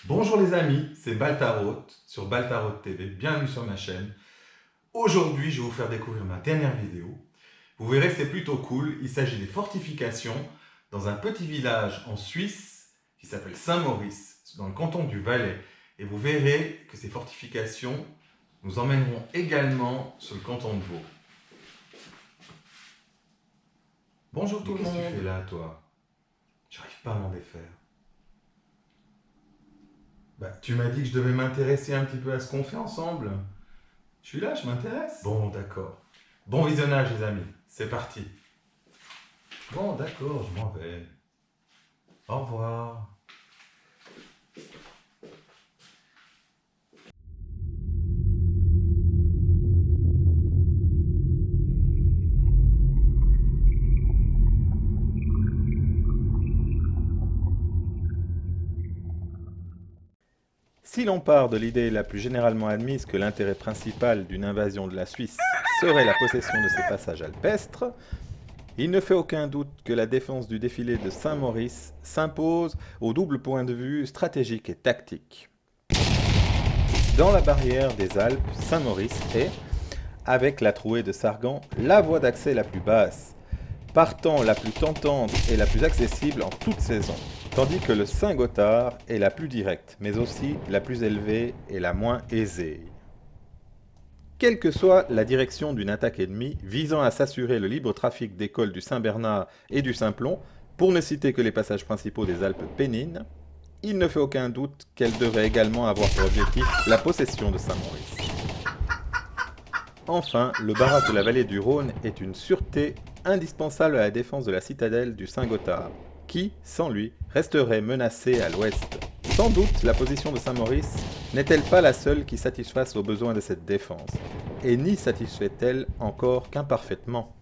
Bonjour les amis, c'est Baltarot sur Baltarot TV, bienvenue sur ma chaîne. Aujourd'hui, je vais vous faire découvrir ma dernière vidéo. Vous verrez, c'est plutôt cool. Il s'agit des fortifications dans un petit village en Suisse qui s'appelle Saint-Maurice, dans le canton du Valais. Et vous verrez que ces fortifications nous emmèneront également sur le canton de Vaud. Bonjour tout le monde. Qu'est-ce que tu fais là, toi? J'arrive pas à m'en défaire. Tu m'as dit que je devais m'intéresser un petit peu à ce qu'on fait ensemble. Je suis là, je m'intéresse. Bon, d'accord. Bon visionnage, les amis. C'est parti. Bon, d'accord, je m'en vais. Au revoir. Si l'on part de l'idée la plus généralement admise que l'intérêt principal d'une invasion de la Suisse serait la possession de ses passages alpestres, il ne fait aucun doute que la défense du défilé de Saint-Maurice s'impose au double point de vue stratégique et tactique. Dans la barrière des Alpes, Saint-Maurice est, avec la trouée de Sargan, la voie d'accès la plus basse, partant la plus tentante et la plus accessible en toute saison, tandis que le Saint-Gothard est la plus directe, mais aussi la plus élevée et la moins aisée. Quelle que soit la direction d'une attaque ennemie visant à s'assurer le libre trafic des cols du Saint-Bernard et du Simplon, pour ne citer que les passages principaux des Alpes pennines, il ne fait aucun doute qu'elle devrait également avoir pour objectif la possession de Saint-Maurice. Enfin, le barrage de la vallée du Rhône est une sûreté indispensable à la défense de la citadelle du Saint-Gothard, qui, sans lui, resterait menacée à l'ouest. Sans doute, la position de Saint-Maurice n'est-elle pas la seule qui satisfasse aux besoins de cette défense, et n'y satisfait-elle encore qu'imparfaitement.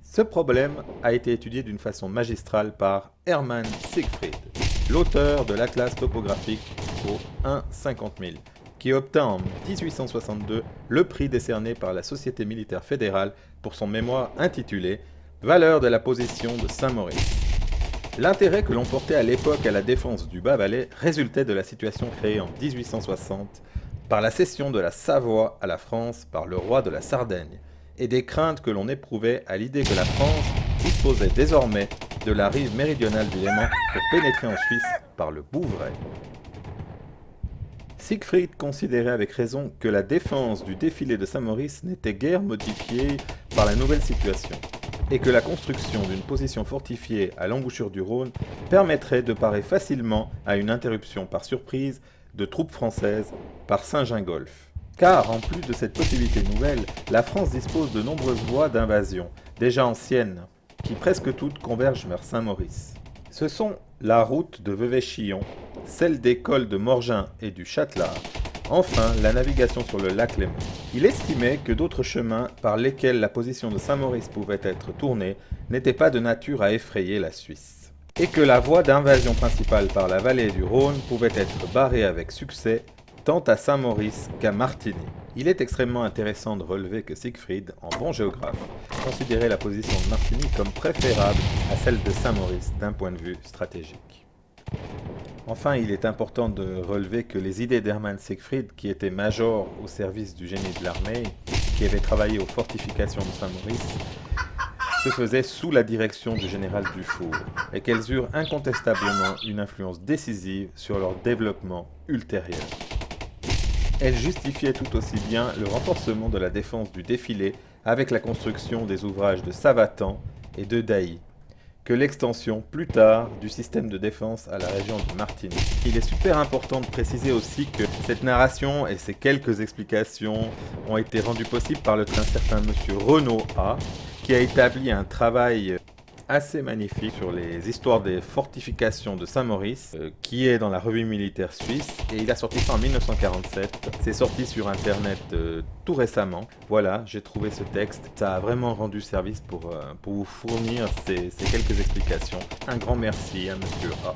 Ce problème a été étudié d'une façon magistrale par Hermann Siegfried, l'auteur de l'Atlas topographique au 1,50 000, qui obtint en 1862 le prix décerné par la Société militaire fédérale pour son mémoire intitulé « Valeur de la position de Saint-Maurice ». L'intérêt que l'on portait à l'époque à la défense du Bas-Valais résultait de la situation créée en 1860 par la cession de la Savoie à la France par le roi de la Sardaigne, et des craintes que l'on éprouvait à l'idée que la France disposait désormais de la rive méridionale du Léman pour pénétrer en Suisse par le Bouvray. Siegfried considérait avec raison que la défense du défilé de Saint-Maurice n'était guère modifiée par la nouvelle situation, et que la construction d'une position fortifiée à l'embouchure du Rhône permettrait de parer facilement à une interruption par surprise de troupes françaises par Saint-Gingolph. Car, en plus de cette possibilité nouvelle, la France dispose de nombreuses voies d'invasion, déjà anciennes, qui presque toutes convergent vers Saint-Maurice. Ce sont la route de Vevey-Chillon, celle des cols de Morgin et du Châtelard, enfin la navigation sur le lac Léman. Il estimait que d'autres chemins par lesquels la position de Saint-Maurice pouvait être tournée n'étaient pas de nature à effrayer la Suisse, et que la voie d'invasion principale par la vallée du Rhône pouvait être barrée avec succès tant à Saint-Maurice qu'à Martigny. Il est extrêmement intéressant de relever que Siegfried, en bon géographe, considérait la position de Martigny comme préférable à celle de Saint-Maurice d'un point de vue stratégique. Enfin, il est important de relever que les idées d'Hermann Siegfried, qui était major au service du génie de l'armée, qui avait travaillé aux fortifications de Saint-Maurice, se faisaient sous la direction du général Dufour, et qu'elles eurent incontestablement une influence décisive sur leur développement ultérieur. Elle justifiait tout aussi bien le renforcement de la défense du défilé avec la construction des ouvrages de Savatan et de Dailly, que l'extension, plus tard, du système de défense à la région de Martigny. Il est super important de préciser aussi que cette narration et ces quelques explications ont été rendues possibles par le certain monsieur Renaud A, qui a établi un travail assez magnifique sur les histoires des fortifications de Saint-Maurice, qui est dans la revue militaire suisse, et il a sorti ça en 1947. C'est sorti sur internet tout récemment. Voilà, j'ai trouvé ce texte. Ça a vraiment rendu service pour vous fournir ces quelques explications. Un grand merci à monsieur A.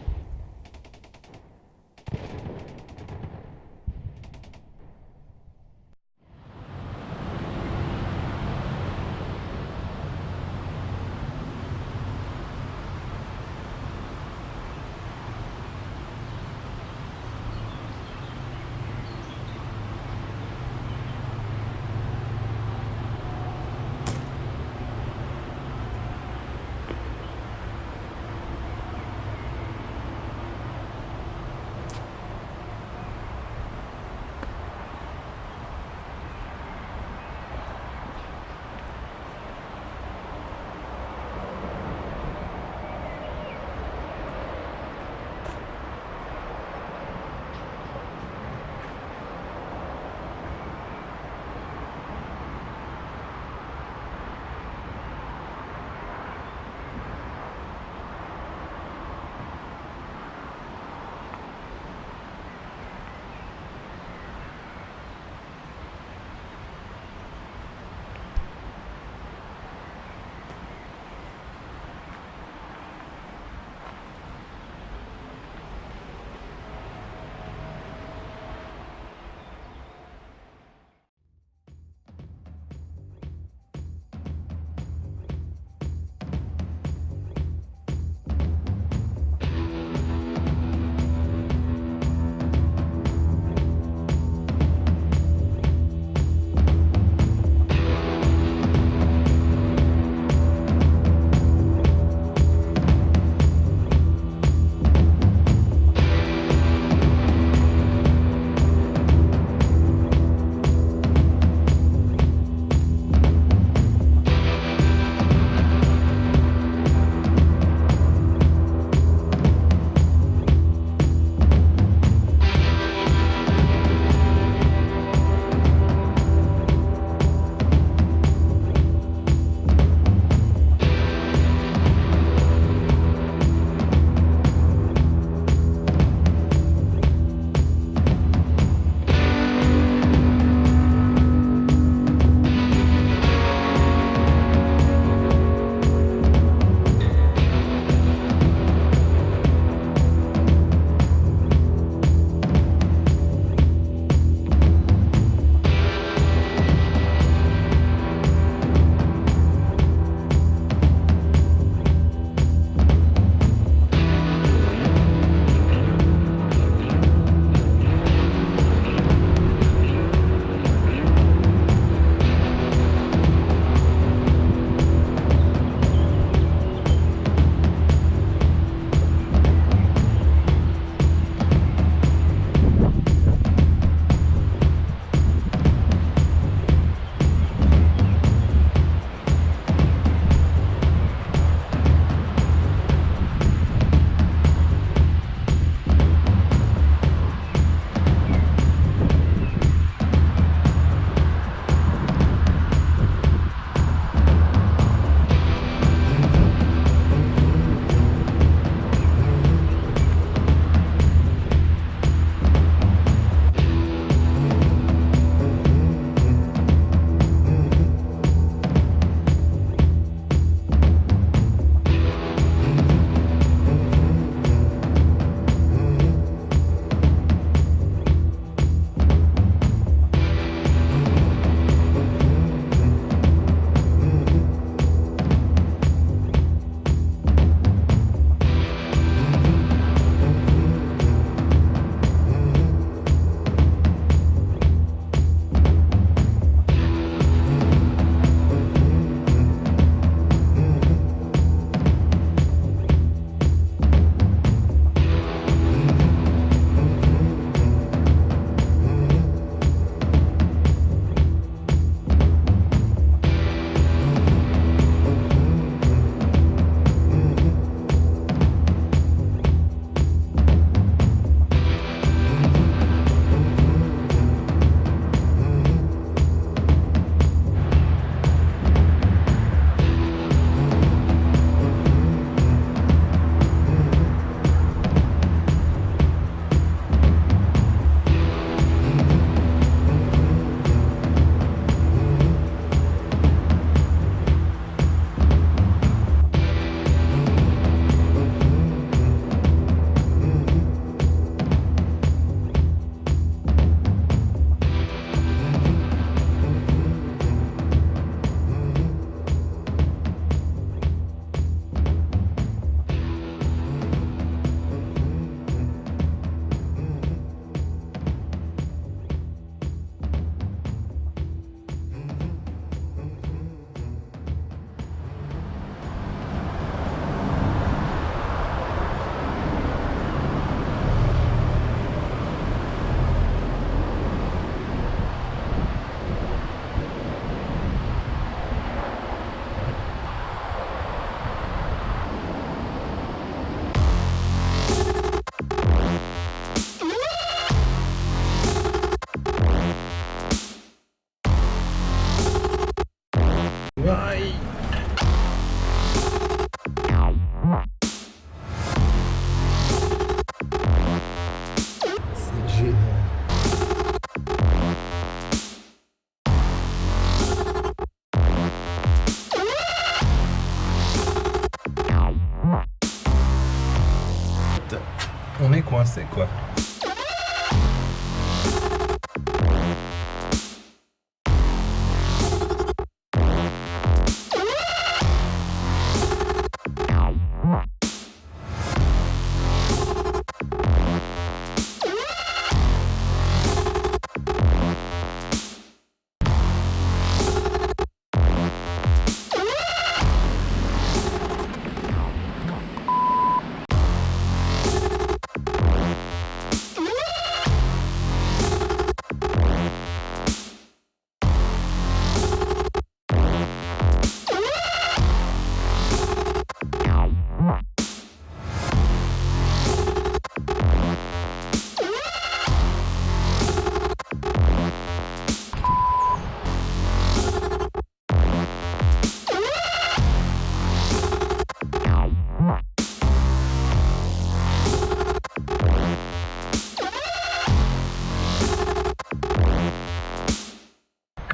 On est coincé quoi.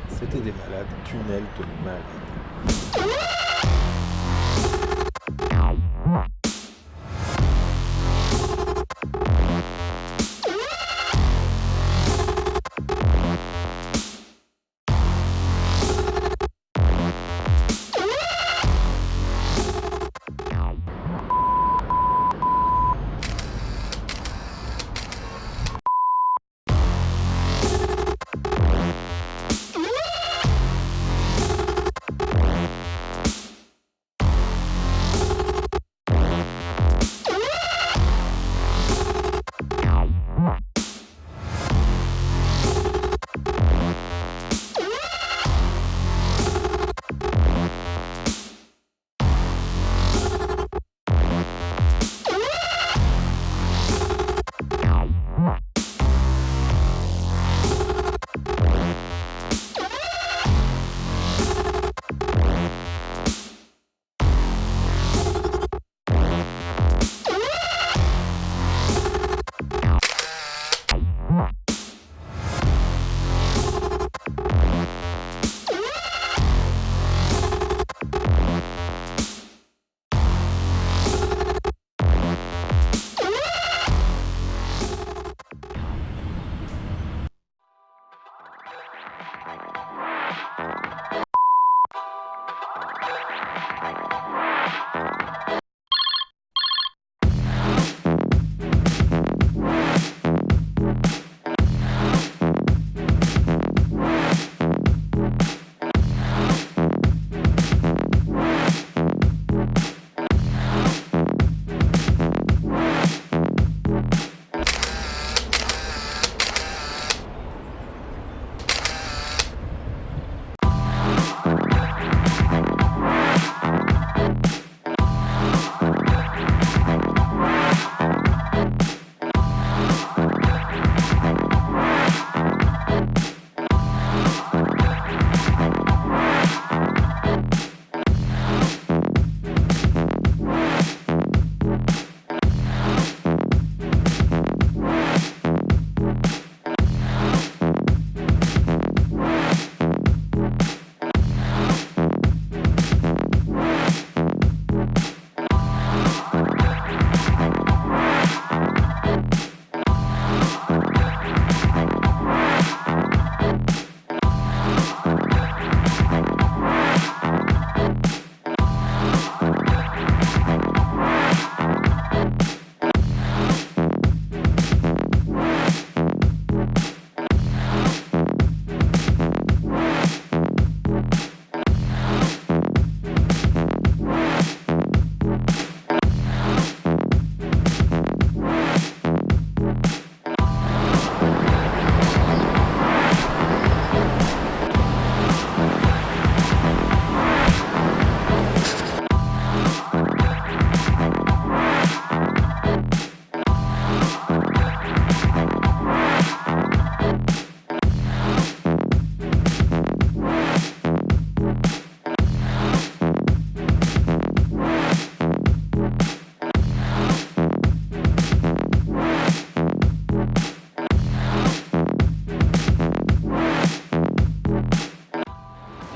C'était des malades, tunnels de malades.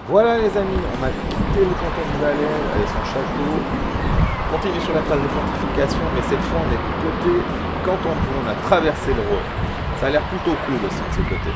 Voilà les amis, on a quitté le canton de Valais et son château. continue sur la trace des fortifications, mais cette fois on est du côté Canton-de-Vaud, on a traversé le Rhône. Ça a l'air plutôt cool aussi de ce côté.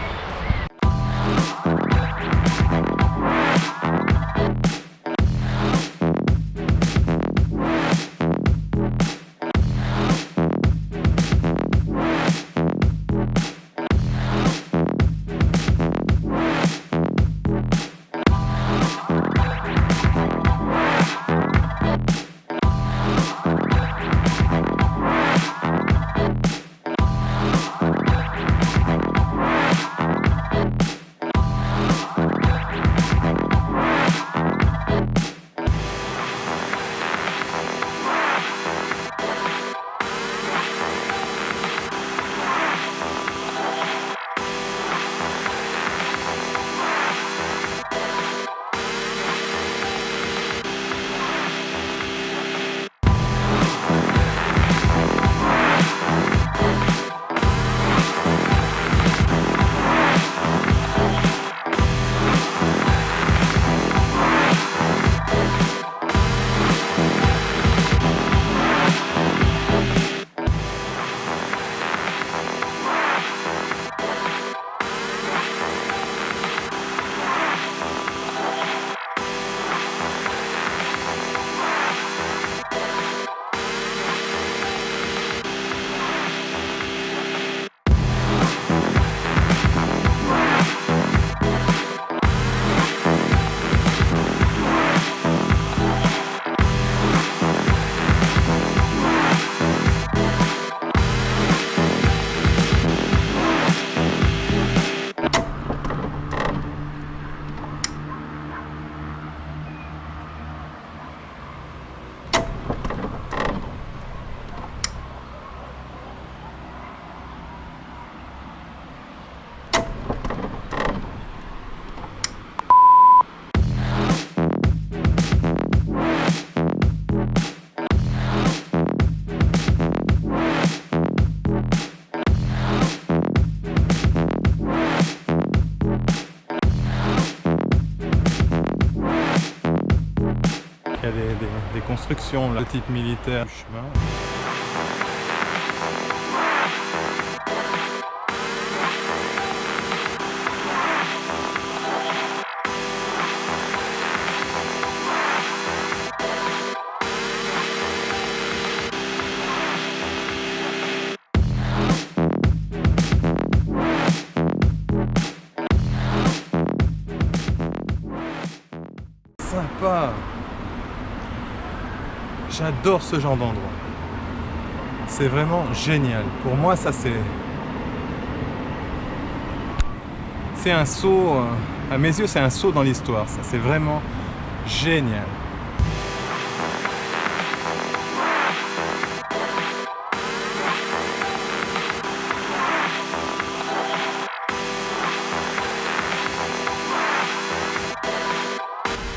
Il y a des constructions là, de type militaire du chemin. Sympa. J'adore ce genre d'endroit. C'est vraiment génial. Pour moi, ça c'est un saut, à mes yeux, c'est un saut dans l'histoire. Ça, c'est vraiment génial.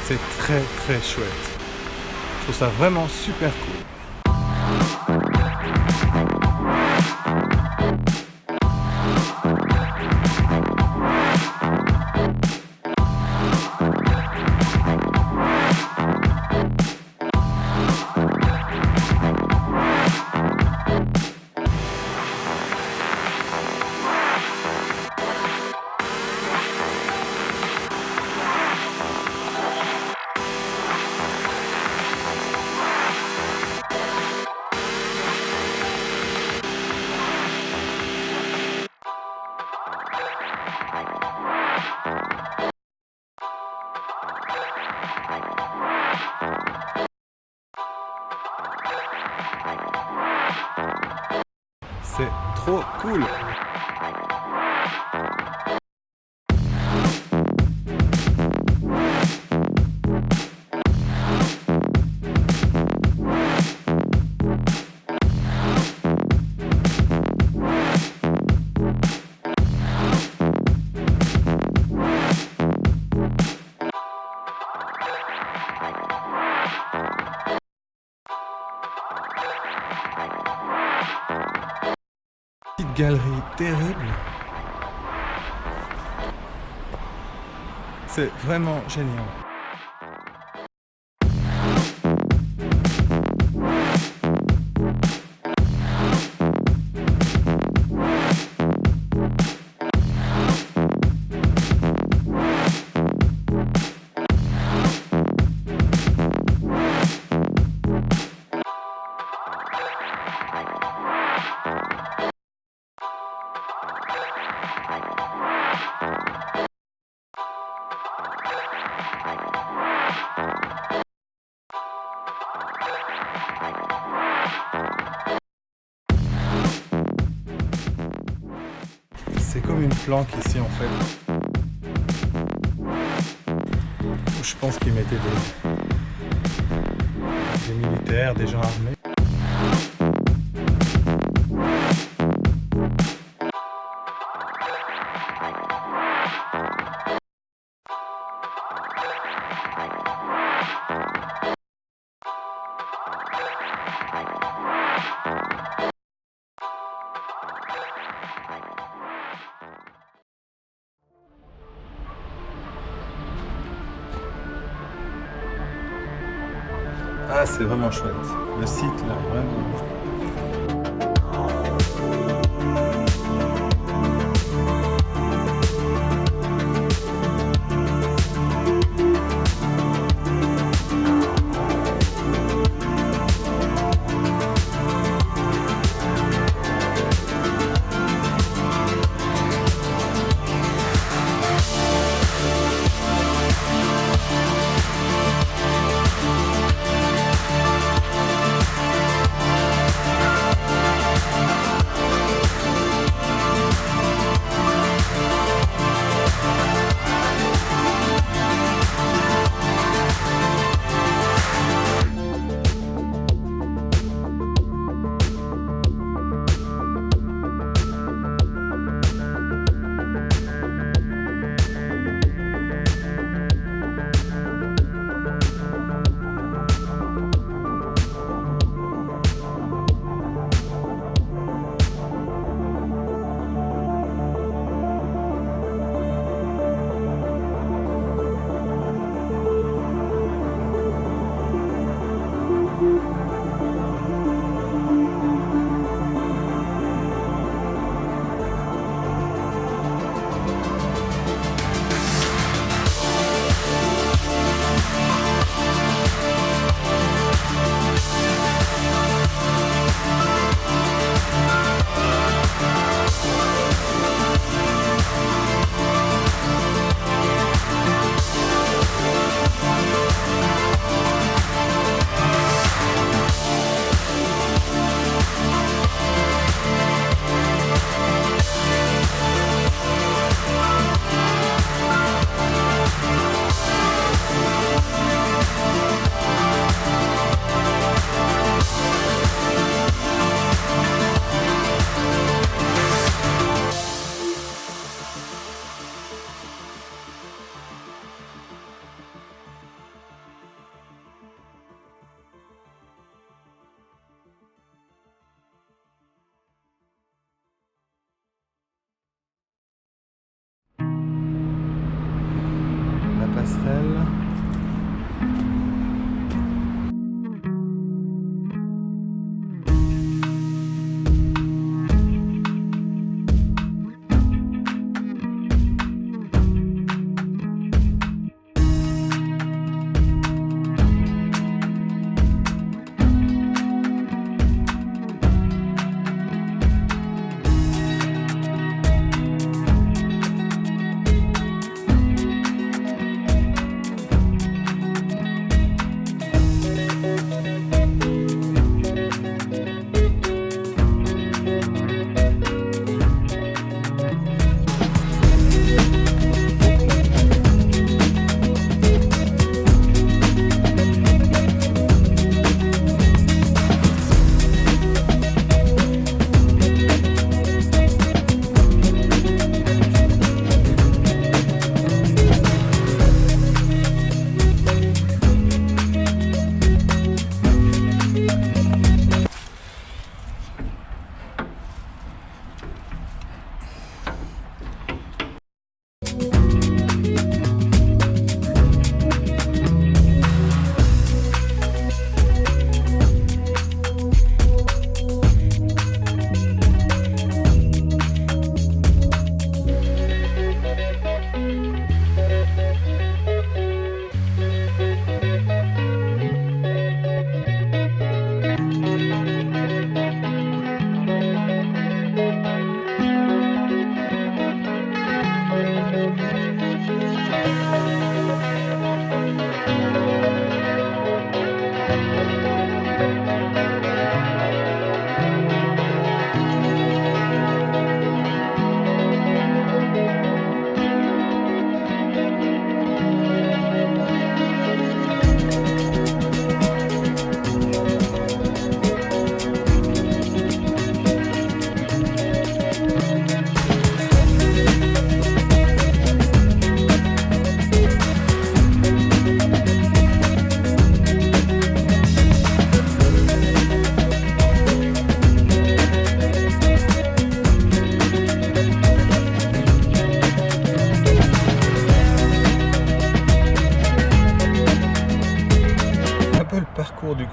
C'est très très chouette. Je trouve ça vraiment super cool. C'est trop cool. Petite galerie terrible. C'est vraiment génial. comme une planque ici en fait. Je pense qu'ils mettaient des militaires, des gens armés. Ah, c'est vraiment chouette. Le site là, vraiment.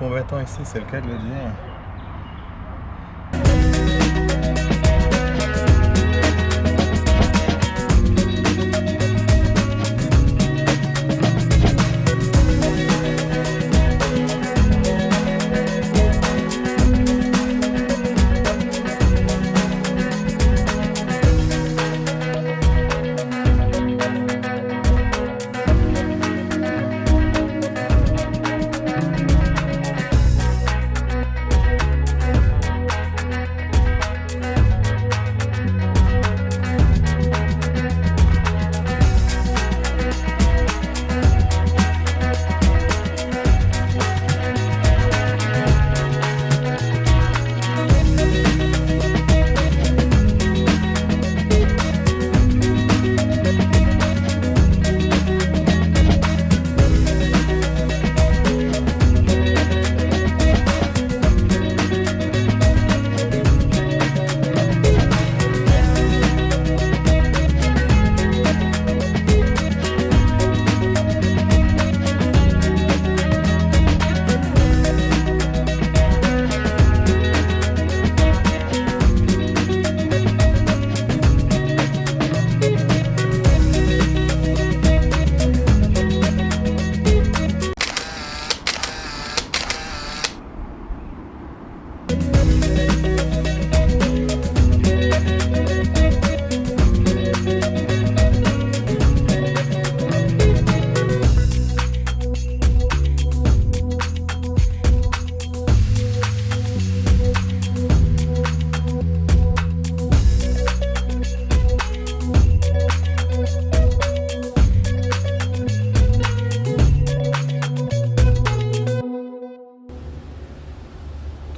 combattants ici, c'est le cas de le dire.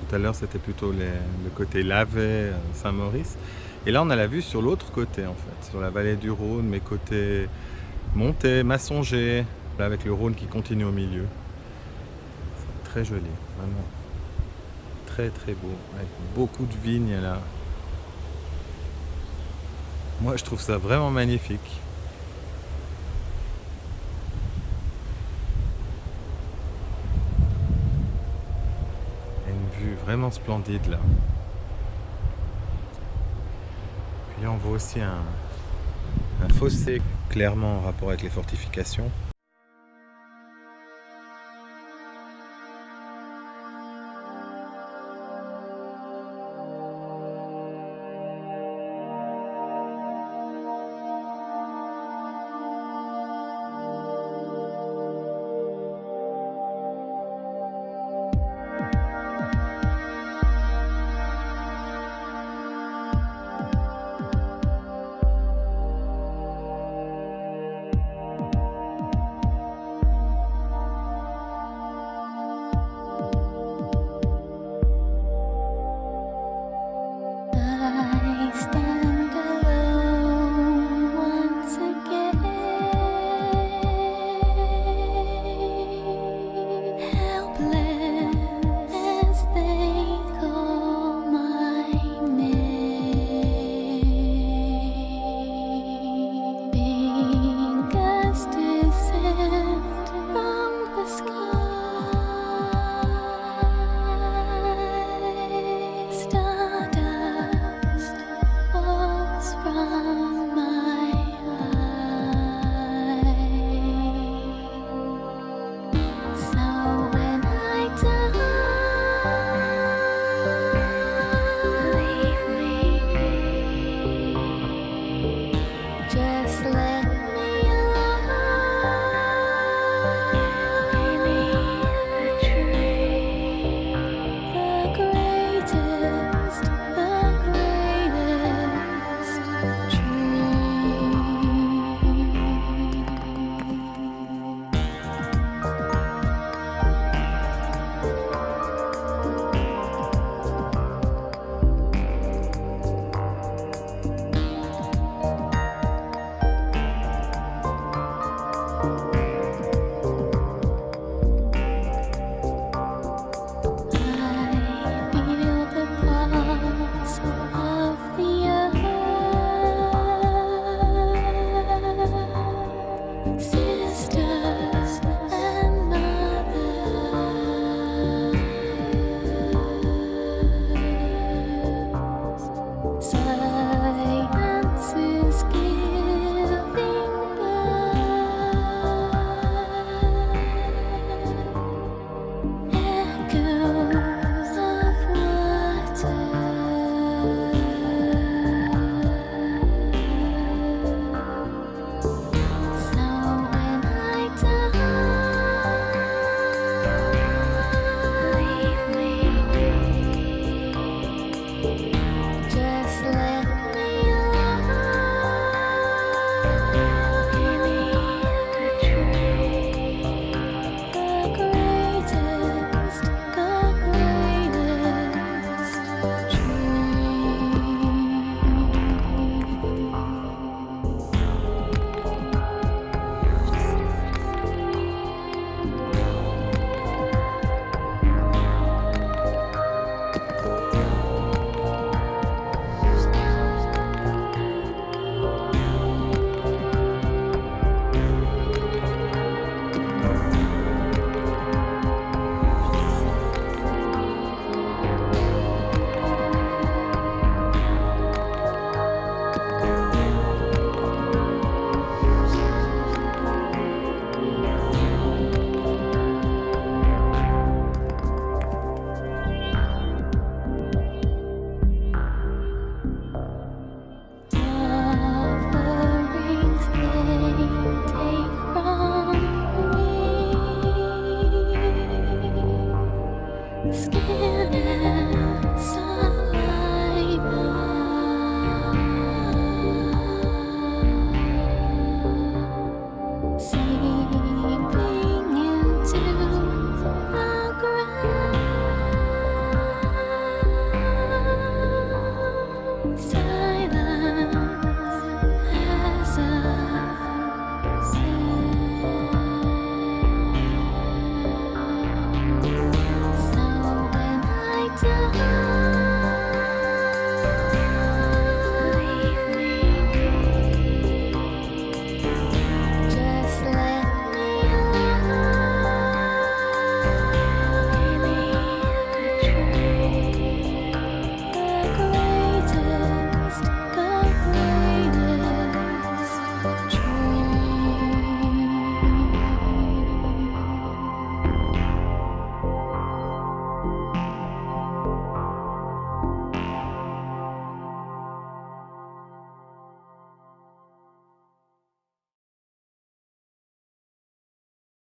Tout à l'heure, c'était plutôt le côté Lavet, Saint-Maurice. Et là, on a la vue sur l'autre côté, en fait, sur la vallée du Rhône, mais côté Montet, Massonger, là, avec le Rhône qui continue au milieu. C'est très joli, vraiment. Très, très beau, avec beaucoup de vignes, là. Moi, je trouve ça vraiment magnifique. Une vue vraiment splendide, là. Puis là, on voit aussi un fossé clairement en rapport avec les fortifications.